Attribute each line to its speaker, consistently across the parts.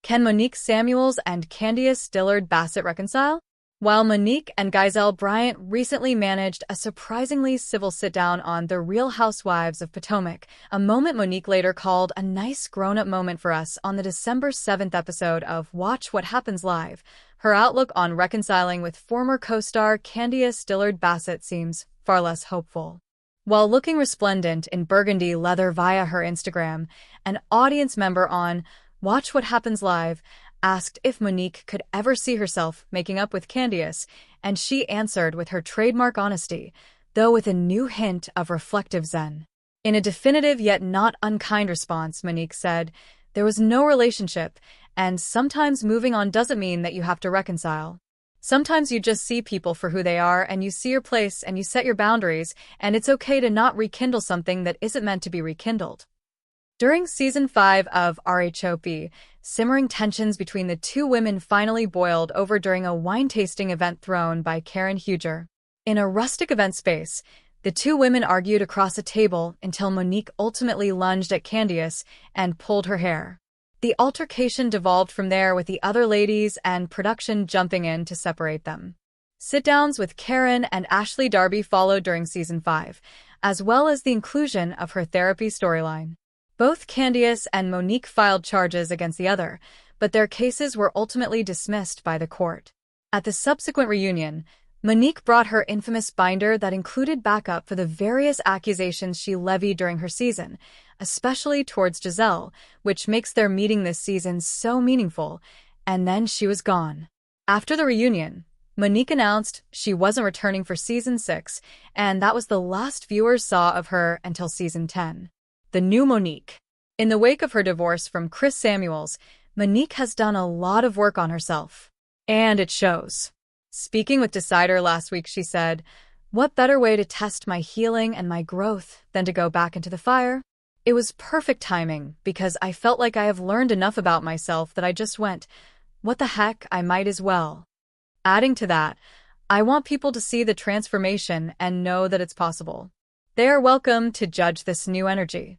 Speaker 1: Can Monique Samuels and Candiace Dillard Bassett reconcile? While Monique and Giselle Bryant recently managed a surprisingly civil sit-down on The Real Housewives of Potomac, a moment Monique later called a nice grown-up moment for us on the December 7th episode of Watch What Happens Live, her outlook on reconciling with former co-star Candiace Dillard Bassett seems far less hopeful. While looking resplendent in burgundy leather via her Instagram, an audience member on Watch What Happens Live asked if Monique could ever see herself making up with Candiace, and she answered with her trademark honesty, though with a new hint of reflective zen. In a definitive yet not unkind response, Monique said, "There was no relationship, and sometimes moving on doesn't mean that you have to reconcile. Sometimes you just see people for who they are, and you see your place and you set your boundaries, and it's okay to not rekindle something that isn't meant to be rekindled." During Season 5 of RHOP, simmering tensions between the two women finally boiled over during a wine-tasting event thrown by Karen Huger. In a rustic event space, the two women argued across a table until Monique ultimately lunged at Candiace and pulled her hair. The altercation devolved from there, with the other ladies and production jumping in to separate them. Sit-downs with Karen and Ashley Darby followed during Season 5, as well as the inclusion of her therapy storyline. Both Candiace and Monique filed charges against the other, but their cases were ultimately dismissed by the court. At the subsequent reunion, Monique brought her infamous binder that included backup for the various accusations she levied during her season, especially towards Giselle, which makes their meeting this season so meaningful, and then she was gone. After the reunion, Monique announced she wasn't returning for Season 6, and that was the last viewers saw of her until Season 10. The new Monique. In the wake of her divorce from Chris Samuels, Monique has done a lot of work on herself. And it shows. Speaking with Decider last week, she said, "What better way to test my healing and my growth than to go back into the fire? It was perfect timing because I felt like I have learned enough about myself that I just went, what the heck, I might as well." Adding to that, "I want people to see the transformation and know that it's possible. They are welcome to judge this new energy.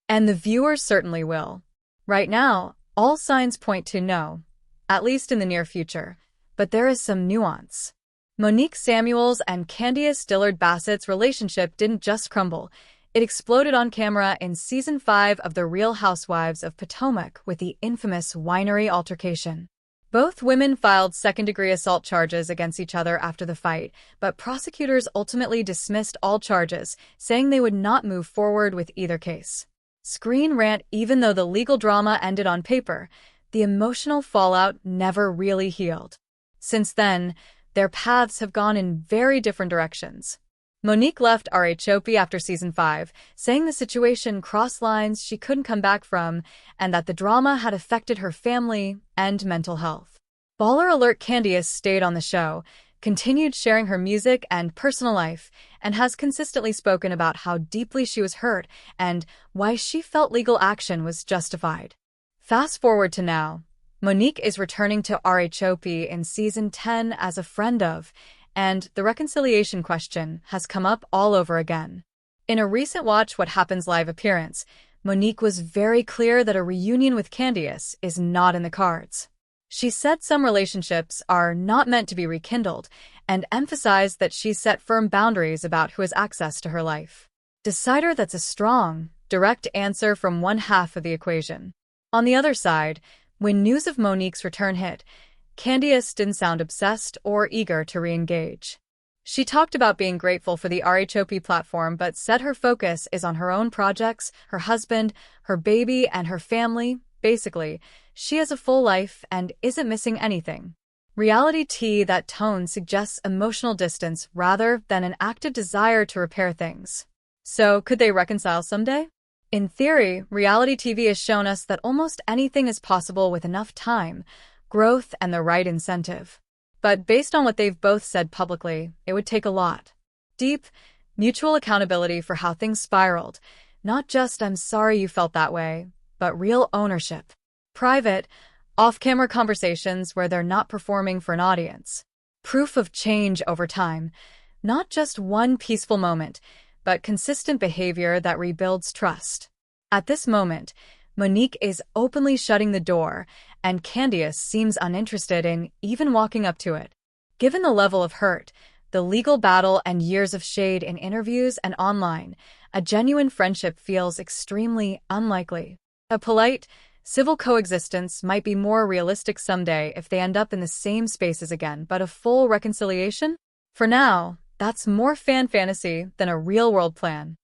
Speaker 1: And the viewers certainly will. Right now, all signs point to no, at least in the near future, but there is some nuance." Monique Samuels and Candiace Dillard Bassett's relationship didn't just crumble, it exploded on camera in Season 5 of The Real Housewives of Potomac with the infamous winery altercation. Both women filed second-degree assault charges against each other after the fight, but prosecutors ultimately dismissed all charges, saying they would not move forward with either case. Screen Rant. Even though the legal drama ended on paper, the emotional fallout never really healed. Since then, their paths have gone in very different directions. Monique left RHOP after Season 5, saying the situation crossed lines she couldn't come back from and that the drama had affected her family and mental health. Baller alert. Candiace stayed on the show, continued sharing her music and personal life, and has consistently spoken about how deeply she was hurt and why she felt legal action was justified. Fast forward to now, Monique is returning to RHOP in Season 10 as a friend of, and the reconciliation question has come up all over again. In a recent Watch What Happens Live appearance, Monique was very clear that a reunion with Candiace is not in the cards. She said some relationships are not meant to be rekindled and emphasized that she set firm boundaries about who has access to her life. Decider. That's a strong, direct answer from one half of the equation. On the other side, when news of Monique's return hit, Candiace didn't sound obsessed or eager to re-engage. She talked about being grateful for the RHOP platform but said her focus is on her own projects, her husband, her baby, and her family. Basically, she has a full life and isn't missing anything. Reality T. That tone suggests emotional distance rather than an active desire to repair things. So, could they reconcile someday? In theory, reality TV has shown us that almost anything is possible with enough time, growth, and the right incentive. But based on what they've both said publicly, it would take a lot. Deep, mutual accountability for how things spiraled. Not just "I'm sorry you felt that way," but real ownership. Private, off-camera conversations where they're not performing for an audience. Proof of change over time. Not just one peaceful moment, but consistent behavior that rebuilds trust. At this moment, Monique is openly shutting the door, and Candiace seems uninterested in even walking up to it. Given the level of hurt, the legal battle, and years of shade in interviews and online, a genuine friendship feels extremely unlikely. A polite, civil coexistence might be more realistic someday if they end up in the same spaces again, but a full reconciliation? For now, that's more fan fantasy than a real-world plan.